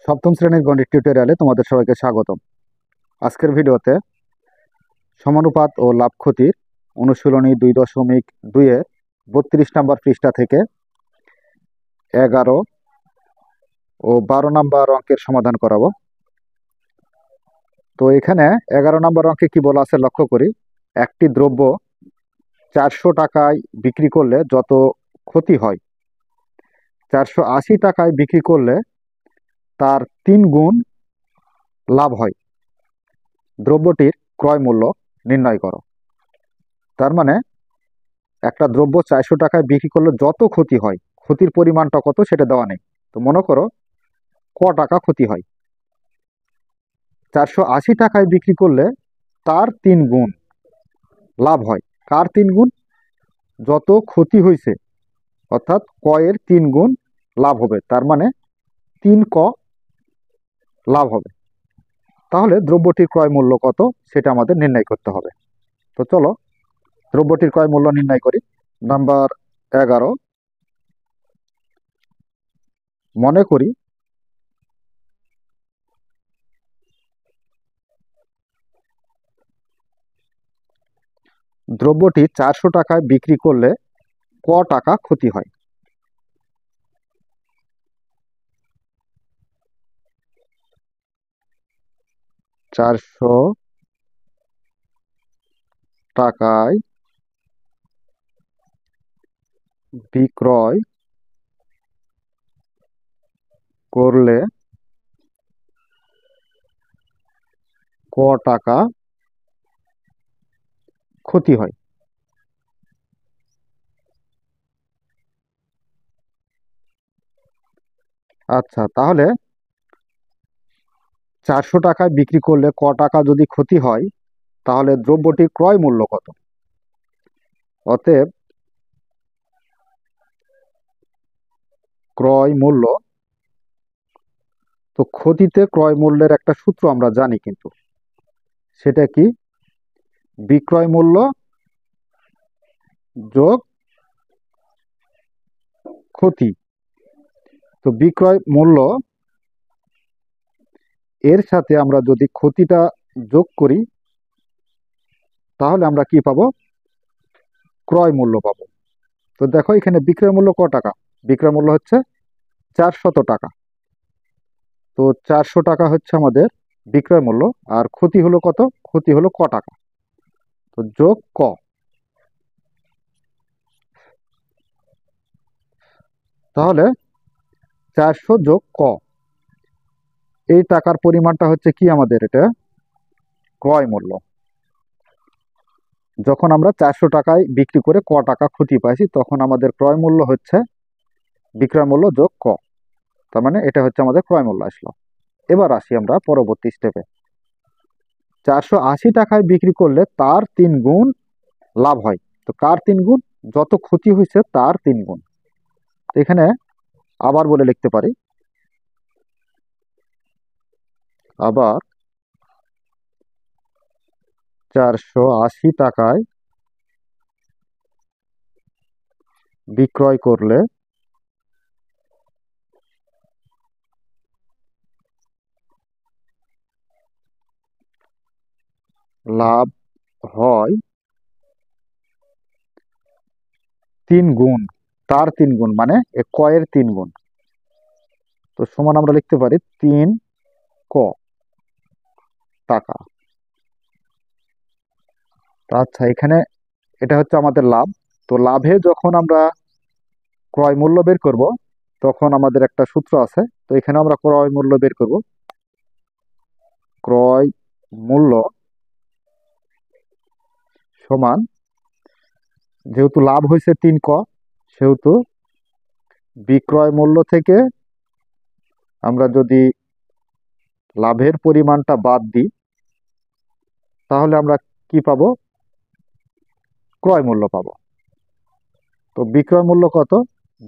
সপ্তম শ্রেণীর গণিত টিউটোরিয়ালে তোমাদের সবাইকে স্বাগতম। আজকের ভিডিওতে সমানুপাত ও লাভ ক্ষতির অনুশীলনী 2.2-এর 32 নম্বর পৃষ্ঠা থেকে 11 ও 12 নম্বর অঙ্কের সমাধান করাবো। তো এখানে 11 নম্বর অঙ্কে কি বলা আছে লক্ষ্য করি। একটি দ্রব্য 400 টাকায় বিক্রি করলে যত ক্ষতি হয় 480 টাকায় বিক্রি করলে তার 3 গুণ লাভ হয়। দ্রব্যটির ক্রয় মূল্য নির্ণয় করো। তার মানে একটা দ্রব্য 400 টাকায় বিক্রি করলে যত ক্ষতি হয়, ক্ষতির পরিমাণটা কত সেটা দেওয়া নেই। তো মনে করো ক টাকা ক্ষতি হয়। 480 টাকায় বিক্রি করলে তার 3 গুণ লাভ হয়। কার 3 গুণ? যত ক্ষতি হয়েছে অর্থাৎ ক এর 3 গুণ লাভ হবে। তার মানে 3 ক লাভ হবে। তাহলে দ্রব্যটির ক্রয় মূল্য কত সেটা আমাদের নির্ণয় করতে হবে। তো চলো দ্রব্যটির ক্রয় মূল্য নির্ণয় করি। নাম্বার 11, মনে করি দ্রব্যটি 400 টাকায় বিক্রি করলে ক টাকা ক্ষতি হয়। চারশো টাকায় বিক্রয় করলে ক টাকা ক্ষতি হয়। আচ্ছা, তাহলে 400 টাকায় বিক্রি করলে ক টাকা যদি ক্ষতি হয় তাহলে দ্রব্যটির ক্রয় মূল্য কত? অতএব ক্রয় মূল্য, তো ক্ষতিতে ক্রয় মূল্যের একটা সূত্র আমরা জানি, কিন্তু সেটা কি? বিক্রয় মূল্য যোগ ক্ষতি। তো বিক্রয় মূল্য এর সাথে আমরা যদি ক্ষতিটা যোগ করি তাহলে আমরা কি পাবো? ক্রয় মূল্য পাবো। তো দেখো এখানে বিক্রয় মূল্য ক টাকা? বিক্রয় মূল্য হচ্ছে 400 টাকা। তো 400 টাকা হচ্ছে আমাদের বিক্রয় মূল্য, আর ক্ষতি হলো কত? ক্ষতি হলো ক টাকা। তো যোগ ক। তাহলে 400 যোগ ক, এই টাকার পরিমাণটা হচ্ছে কি আমাদের? এটা ক্রয় মূল্য। যখন আমরা 400 টাকায় বিক্রি করে ক টাকা ক্ষতি পাইছি তখন আমাদের ক্রয় মূল্য হচ্ছে বিক্রয় মূল্য যোগ ক। তার মানে এটা হচ্ছে আমাদের ক্রয় মূল্য আসলো। এবার আসি আমরা পরবর্তী স্টেপে। 480 টাকায় বিক্রি করলে তার 3 গুণ লাভ হয়। তো কার 3 গুণ? যত ক্ষতি হয়েছে তার 3 গুণ। এখানে আবার বলে লিখতে পারি, আবার 480 টাকায় বিক্রয় করলে লাভ হয় 3 গুণ। তার 3 গুণ মানে কয়ের 3 গুণ। তো সমান আমরা লিখতে পারি 3 ক টাকা। আচ্ছা, এখানে এটা হচ্ছে আমাদের লাভ। তো লাভে যখন আমরা ক্রয় মূল্য বের করব তখন আমাদের একটা সূত্র আছে। তো এখানে আমরা ক্রয় মূল্য বের করব। ক্রয় মূল্য সমান, যেহেতু লাভ হয়েছে 3 ক সেহেতু বিক্রয় মূল্য থেকে আমরা যদি লাভের পরিমাণটা বাদ দিই তাহলে আমরা কি পাবো? ক্রয় মূল্য পাবো। তো বিক্রয় মূল্য কত?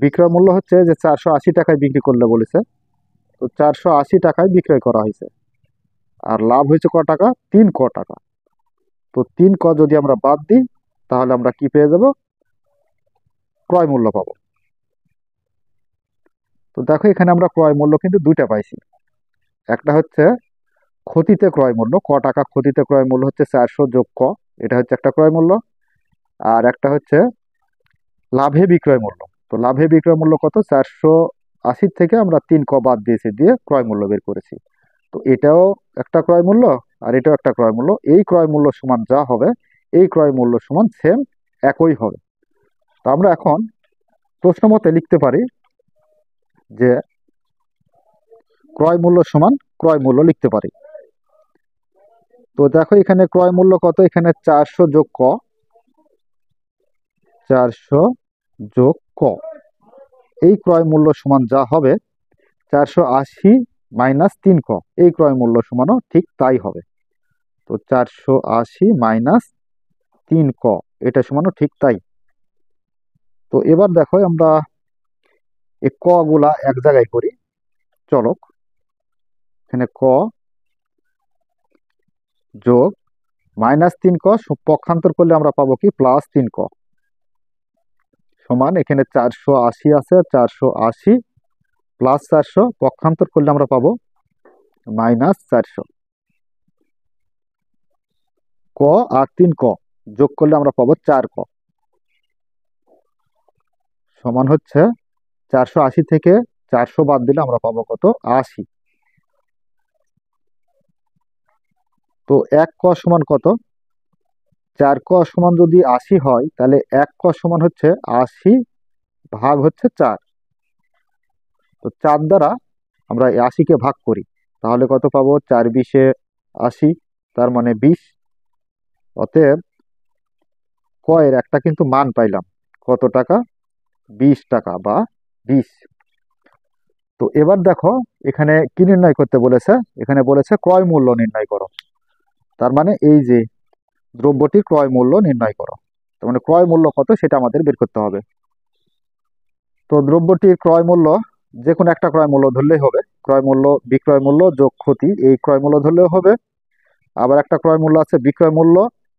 বিক্রয় মূল্য হচ্ছে যে 480 টাকায় বিক্রি করলে বলেছে। তো 480 টাকায় বিক্রয় করা হয়েছে, আর লাভ হয়েছে ক টাকা? 3 ক টাকা। তো 3 ক যদি আমরা বাদ দিই তাহলে আমরা কি পেয়ে যাব? ক্রয় মূল্য পাবো। তো দেখো এখানে আমরা ক্রয় মূল্য কিন্তু দুইটা পাইছি। একটা হচ্ছে ক্ষতিতে ক্রয় মূল্য, ক টাকা ক্ষতিতে ক্রয় মূল্য হচ্ছে 400 যোগ ক, এটা হচ্ছে একটা ক্রয় মূল্য। আর একটা হচ্ছে লাভে বিক্রয় মূল্য। তো লাভে বিক্রয় মূল্য কত, 480 থেকে আমরা 3 ক বাদ দিয়েছি, দিয়ে ক্রয় মূল্য বের করেছি। তো এটাও একটা ক্রয় মূল্য, আর এটাও একটা ক্রয় মূল্য। এই ক্রয় মূল্য সমান যা হবে, এই ক্রয় মূল্য সমান সেম একই হবে। তো আমরা এখন প্রশ্ন মতে লিখতে পারি যে ক্রয় মূল্য সমান ক্রয় মূল্য লিখতে পারি। তো দেখো এখানে ক্রয় মূল্য কত, এখানে 400 যোগ ক, 400 যোগ ক, এই ক্রয় মূল্য সমান যা হবে 480 মাইনাস 3 ক, এই ক্রয় মূল্য সমানও ঠিক তাই হবে। তো 480 মাইনাস 3 ক, এটা সমানও ঠিক তাই। তো এবার দেখো আমরা এই ক গুলা এক জায়গায় করি। চলো, এখানে ক যোগ মাইনাস 3 ক পক্ষান্তর করলে আমরা পাবো কি, প্লাস 3 ক, সমান এখানে 480 আছে, 480 প্লাস 400 পক্ষান্তর করলে আমরা পাবো মাইনাস 400। ক আর 3 ক যোগ করলে আমরা পাবো 4 ক, সমান হচ্ছে 480 থেকে 400 বাদ দিলে আমরা পাবো কত, 80। তো 1 ক সমান কত, 4 ক সমান যদি 80 হয়, তাহলে 1 ক সমান হচ্ছে 80 ভাগ হচ্ছে 4। তো 4 দ্বারা আমরা এই 80 কে ভাগ করি, তাহলে কত পাবো, 4 বিশে 80, তার মানে 20। অতএব ক এর একটা কিন্তু মান পাইলাম, কত টাকা, 20 টাকা বা 20। তো এবার দেখো এখানে কি নির্ণয় করতে বলেছে, এখানে বলেছে ক্রয় মূল্য নির্ণয় করো। তার মানে এই যে দ্রব্যটির ক্রয় মূল্য নির্ণয় করো, তার মানে ক্রয় মূল্য কত সেটা আমাদের বের করতে হবে। তো দ্রব্যটির ক্রয় মূল্য যে কোনো একটা ক্রয় মূল্য ধরলেই হবে, ক্রয় মূল্য বিক্রয় মূল্য যোগ ক্ষতি, এই ক্রয় মূল্য ধরলেও হবে। আবার একটা ক্রয় মূল্য আছে বিক্রয় মূল্য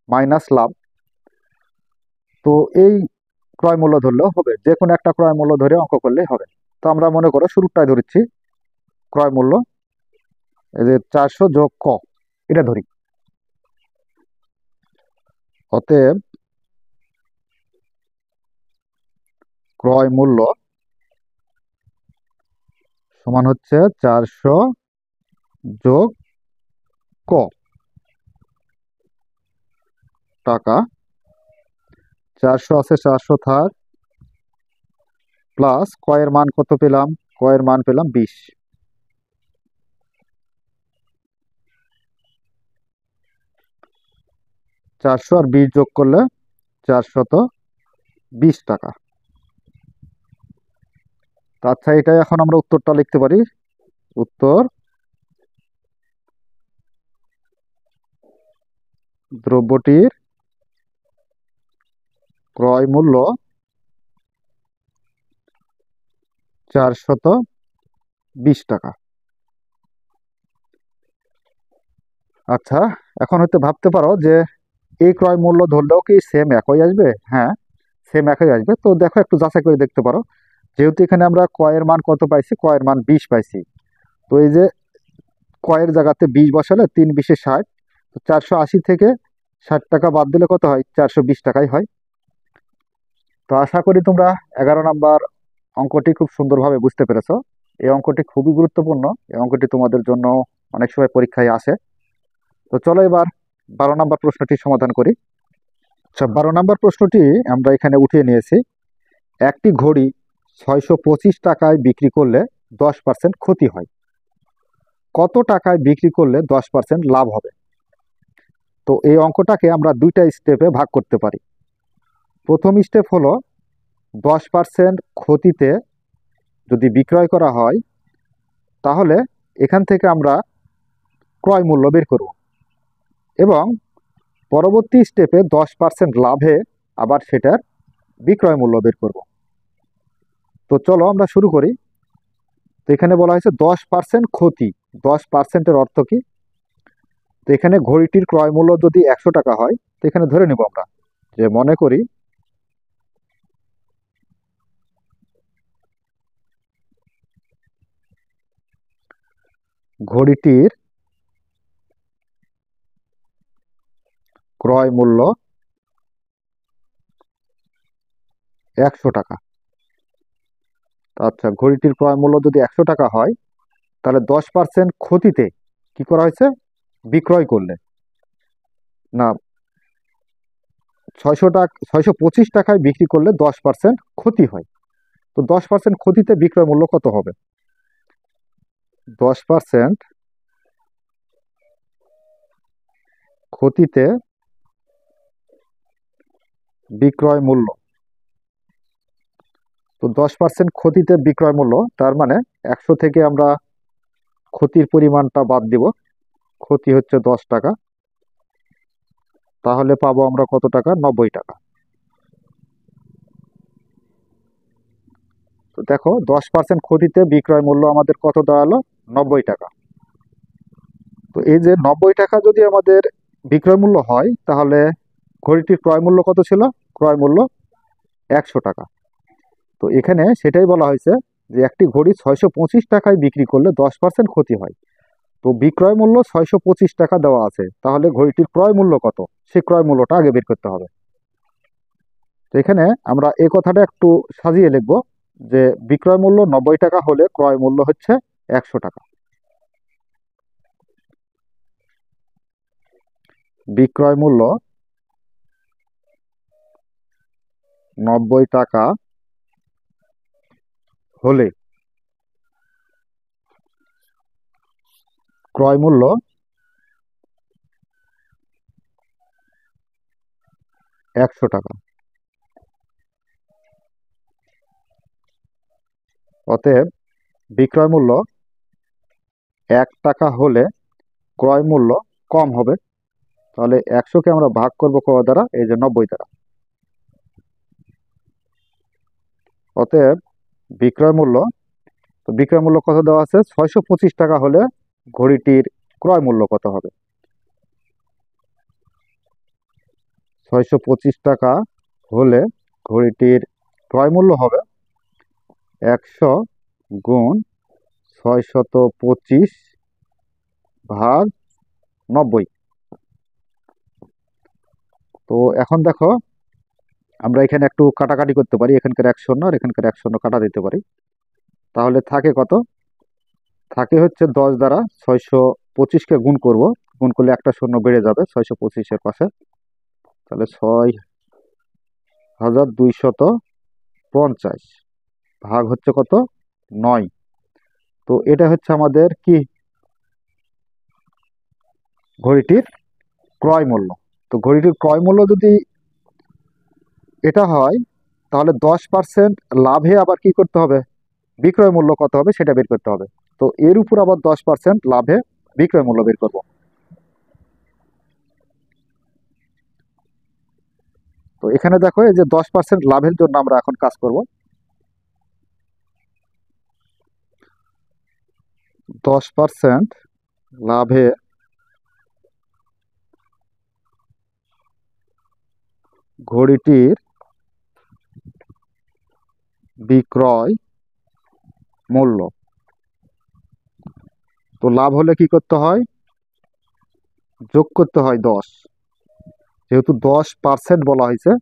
মাইনাস লাভ, তো এই ক্রয় মূল্য ধরলেও হবে, যে কোনো একটা ক্রয় মূল্য ধরে অঙ্ক করলেই হবে। তো আমরা মনে করো শুরুটাই ধরেছি, ক্রয় মূল্য এই যে 400 যোগ ক, এটা ধরি। অতএব ক্রয় মূল্য সমান হচ্ছে 400 যোগ ক টাকা, 400 আছে 400 থাক, প্লাস কয়ের মান কত পেলাম, কয়ের মান পেলাম 20। 400 আর 20 যোগ করলে 420 টাকা। আচ্ছা, এটাই এখন আমরা উত্তরটা লিখতে পারি। উত্তর, দ্রব্যটির ক্রয় মূল্য 420 টাকা। আচ্ছা, এখন হয়তো ভাবতে পারো যে এই ক্রয় মূল্য ধরলেও কি সেম একই আসবে? হ্যাঁ, সেম একই আসবে। তো দেখো একটু যাচাই করে দেখতে পারো, যেহেতু এখানে আমরা কয়ের মান কত পাইছি, কয়ের মান 20 পাইছি। তো এই যে কয়ের জায়গাতে 20 বসালে 3 20 60, তো 480 থেকে 60 টাকা বাদ দিলে কত হয়, 420 টাকাই হয়। তো আশা করি তোমরা 11 নম্বর অঙ্কটি খুব সুন্দরভাবে বুঝতে পেরেছো। এই অঙ্কটি খুবই গুরুত্বপূর্ণ, এই অঙ্কটি তোমাদের জন্য অনেক সময় পরীক্ষায় আসে। তো চলো এবার 12 নম্বর প্রশ্নটি সমাধান করি। আচ্ছা, 12 নম্বর প্রশ্নটি আমরা এখানে উঠিয়ে নিয়েছি। একটি ঘড়ি 625 টাকায় বিক্রি করলে 10% ক্ষতি হয়, কত টাকায় বিক্রি করলে 10% লাভ হবে? তো এই অঙ্কটাকে আমরা দুইটা স্টেপে ভাগ করতে পারি। প্রথম স্টেপ হলো 10% ক্ষতিতে যদি বিক্রয় করা হয়, তাহলে এখান থেকে আমরা ক্রয় মূল্য বের করব, এবং পরবর্তী স্টেপে 10% লাভে আবার সেটার বিক্রয় মূল্য বের করব। তো চলো আমরা শুরু করি। তো এখানে বলা হয়েছে 10% ক্ষতি, 10%-এর অর্থ কি? তো এখানে ঘড়িটির ক্রয় মূল্য যদি 100 টাকা হয়, তো এখানে ধরে নেব আমরা যে মনে করি ঘড়িটির ক্রয় মূল্য 100 টাকা। আচ্ছা, ঘড়িটির ক্রয় মূল্য যদি 100 টাকা হয়, তাহলে 10% ক্ষতিতে কি করা হয়েছে? বিক্রয় করলে, না, 600 টাকা, 625 টাকায় বিক্রি করলে 10% ক্ষতি হয়। তো 10% ক্ষতিতে বিক্রয় মূল্য কত হবে? 10% ক্ষতিতে বিক্রয় মূল্য, তো 10% ক্ষতিতে বিক্রয় মূল্য, তার মানে 100 থেকে আমরা ক্ষতির পরিমাণটা বাদ দিব। ক্ষতি হচ্ছে 10 টাকা, তাহলে পাবো আমরা কত টাকা? 90 টাকা। তো দেখো, 10% ক্ষতিতে বিক্রয় মূল্য আমাদের কত দাঁড়ালো? 90 টাকা। তো এই যে 90 টাকা যদি আমাদের বিক্রয় মূল্য হয়, তাহলে ঘড়িটির ক্রয় মূল্য কত ছিল? ক্রয় মূল্য 100 টাকা। তো এখানে সেটাই বলা হয়েছে যে একটি ঘড়ি 625 টাকায় বিক্রি করলে 10% ক্ষতি হয়। তো বিক্রয় মূল্য 625 টাকা দেওয়া আছে, তাহলে ঘড়িটির ক্রয় মূল্য কত? সেই ক্রয় মূল্যটা আগে বের করতে হবে। তো এখানে আমরা এই কথাটা একটু সাজিয়ে লিখব যে বিক্রয় মূল্য 90 টাকা হলে ক্রয় মূল্য হচ্ছে 100 টাকা। বিক্রয় মূল্য 90 টাকা হলে ক্রয় মূল্য 100 টাকা। অতএব বিক্রয় মূল্য 1 টাকা হলে ক্রয় মূল্য কম হবে। তাহলে 100কে আমরা ভাগ করবো কত দ্বারা? এই যে 90 দ্বারা। অতএব বিক্রয় মূল্য, তো বিক্রয় মূল্য কত দেওয়া আছে? 625 টাকা হলে ঘড়িটির ক্রয় মূল্য কত হবে? 625 টাকা হলে ঘড়িটির ক্রয় মূল্য হবে 100 গুণ 625 ভাগ 90। তো এখন দেখো, আমরা এখানে একটু কাটাকাটি করতে পারি, এখানকার 1 শূন্য আর এখানকার 1 শূন্য কাটা দিতে পারি। তাহলে থাকে কত? থাকে হচ্ছে 10 দ্বারা 625কে গুণ করব, গুণ করলে একটা শূন্য বেড়ে যাবে 625-এর পাশে। তাহলে 6250 ভাগ হচ্ছে কত? 9। তো এটা হচ্ছে আমাদের কি? ঘড়িটির ক্রয় মূল্য। তো ঘড়িটির ক্রয় মূল্য যদি এটা হয়, তাহলে 10% লাভে আবার কি করতে হবে? বিক্রয় মূল্য কত হবে সেটা বের করতে হবে। তো এর উপর আবার 10% লাভে বিক্রয় মূল্য বের করব। তো এখানে দেখো, এই যে 10% লাভের জন্য আমরা এখন কাজ করব। 10% লাভে ঘড়িটির বিক্রয় মূল্য। তো লাভ হলে কি করতে হয়? যোগ করতে হয় 10। যেহেতু 10% বলা হয়েছে,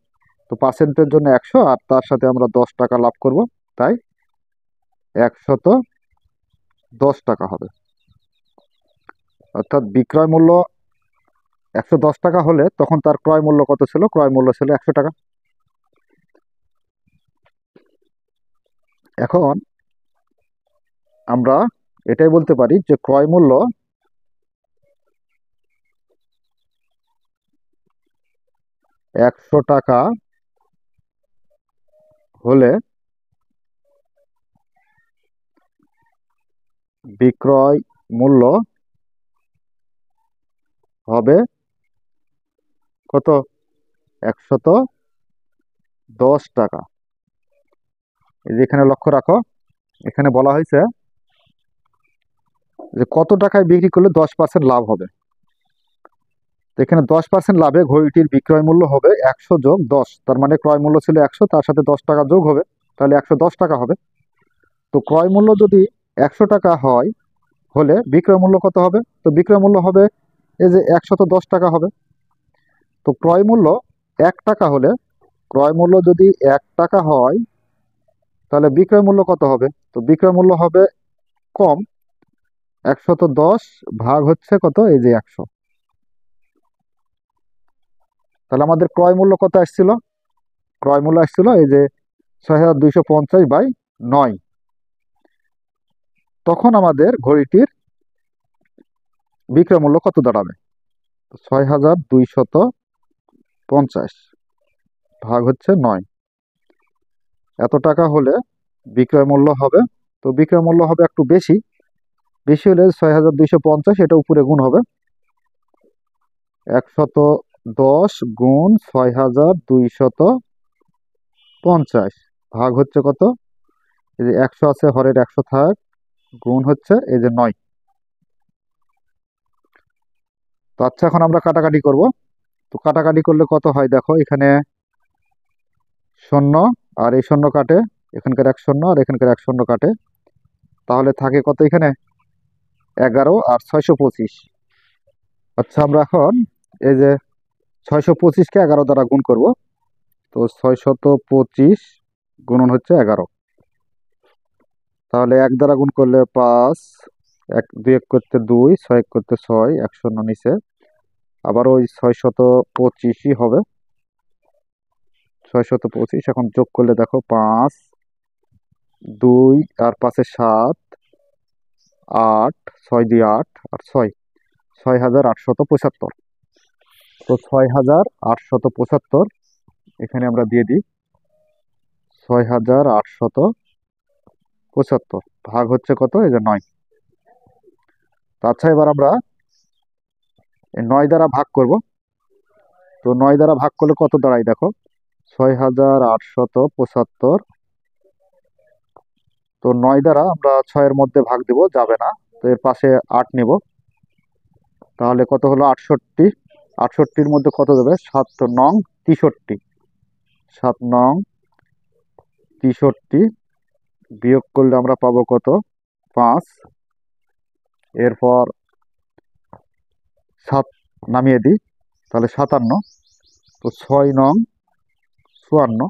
তো পার্সেন্টের জন্য 100 আর তার সাথে আমরা 10 টাকা লাভ করব, তাই 110 টাকা হবে। অর্থাৎ বিক্রয় মূল্য 110 টাকা হলে তখন তার ক্রয় মূল্য কত ছিল? ক্রয় মূল্য ছিল 100 টাকা। এখন আমরা এটাই বলতে পারি যে ক্রয় মূল্য 100 টাকা হলে বিক্রয় মূল্য হবে কত? 110 টাকা। এই যে এখানে লক্ষ্য রাখো, এখানে বলা হয়েছে যে কত টাকায় বিক্রি করলে 10% লাভ হবে। তো এখানে 10% লাভে ঘড়িটির বিক্রয় মূল্য হবে 100 যোগ 10, তার মানে ক্রয় মূল্য ছিল 100, তার সাথে 10 টাকা যোগ হবে, তাহলে 110 টাকা হবে। তো ক্রয় মূল্য যদি 100 টাকা হয়, হলে বিক্রয় মূল্য কত হবে? তো বিক্রয় মূল্য হবে এই যে 110 টাকা হবে। তো ক্রয় মূল্য 1 টাকা হলে, ক্রয় মূল্য যদি 1 টাকা হয় তাহলে বিক্রয় মূল্য কত হবে? তো বিক্রয় মূল্য হবে কম, 110 ভাগ হচ্ছে কত, এই যে 100। তাহলে আমাদের ক্রয় মূল্য কত আসছিল? ক্রয় মূল্য আসছিল এই যে 6250/9। তখন আমাদের ঘড়িটির বিক্রয় মূল্য কত দাঁড়াবে? 6250 ভাগ হচ্ছে 9। এত টাকা হলে বিক্রয় মূল্য হবে। তো বিক্রয় মূল্য হবে একটু বেশি, বেশি হলে 6250 এটা উপরে গুণ হবে, 110 গুণ 6250 ভাগ হচ্ছে কত, এই যে 100 আছে, হরের 100 থাক, গুণ হচ্ছে এই যে 9। তো আচ্ছা, এখন আমরা কাটাকাটি করব। তো কাটাকাটি করলে কত হয় দেখো, এখানে শূন্য আর এই শূন্য কাটে, এখানকার 1 শূন্য আর এখানকার 1 শূন্য কাটে, তাহলে থাকে কত এখানে, 11 আর 625। আচ্ছা, আমরা এখন এই যে 625কে 11 দ্বারা গুণ করব। তো 625 গুণন হচ্ছে 11, তাহলে 1 দ্বারা গুণ করলে 5, 1 2 1 করতে 2, 6 1 করতে 6, 1 শূন্য নিচে, আবার ওই 625ই হবে। 625 এখন যোগ করলে দেখো 5, 2 আর 5 এ 7, 8, 6 2 8 আর 6, 6875। তো 6875 এখানে আমরা দিয়ে দিই, 6875 ভাগ হচ্ছে কত, এই যে 9। তো আচ্ছা, এবার আমরা এই 9 দ্বারা ভাগ করব। তো 9 দ্বারা ভাগ করলে কত দাঁড়ায় দেখো, 6875। তো 9 দ্বারা আমরা 6-এর মধ্যে ভাগ দিব, যাবে না, তো এর পাশে 8 নিব, তাহলে কত হলো 68। 68-র মধ্যে কত দেবে, 7 নং 63, 7 নং 63 বিয়োগ করলে আমরা পাবো কত, 5। এরপর 7 নামিয়ে দিই, তাহলে 57। তো 6 নং 54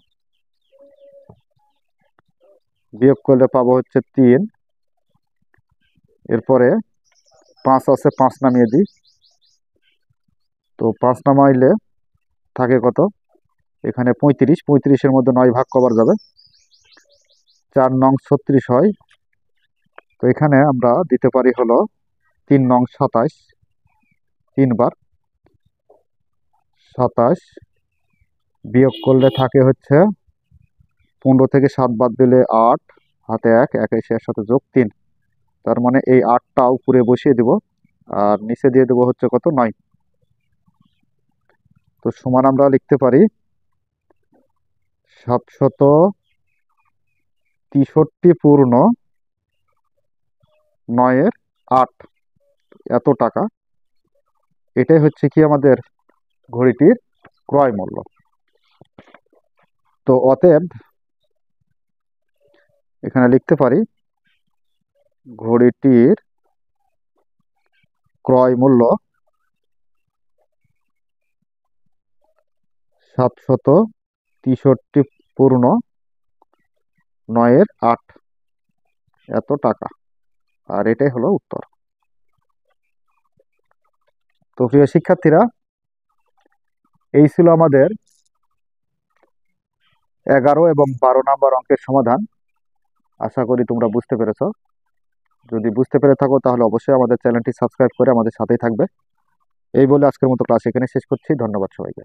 বিয়োগ করলে পাবো হচ্ছে 3। এরপরে 5 আছে, 5 নামিয়ে দিই, তো 5 নামাইলে থাকে কত, এখানে 35, 35-এর মধ্যে 9 ভাগ করা যাবে, 4 নং 36 হয়। তো এখানে আমরা দিতে পারি হলো 3 নং 27, 3 বার 27 বিয়োগ করলে থাকে হচ্ছে 15 থেকে 7 বাদ দিলে 8, হাতে 1, 21 এর সাথে যোগ 3, তার মানে এই 8টা উপরে বসিয়ে দিব আর নিচে দিয়ে দেবো হচ্ছে কত, 9। তো সমান আমরা লিখতে পারি 763 পূর্ণ 9/8, এত টাকা। এটাই হচ্ছে কি আমাদের ঘড়িটির ক্রয় মূল্য। তো অতএব এখানে লিখতে পারি ঘড়িটির ক্রয় মূল্য 763 পূর্ণ 9/8, এত টাকা। আর এটাই হলো উত্তর। তো প্রিয় শিক্ষার্থীরা, এই ছিল আমাদের 11 এবং 12 নাম্বার অঙ্কের সমাধান। আশা করি তোমরা বুঝতে পেরেছো। যদি বুঝতে পেরে থাকো তাহলে অবশ্যই আমাদের চ্যানেলটি সাবস্ক্রাইব করে আমাদের সাথেই থাকবে। এই বলে আজকের মতো ক্লাস এখানে শেষ করছি। ধন্যবাদ সবাইকে।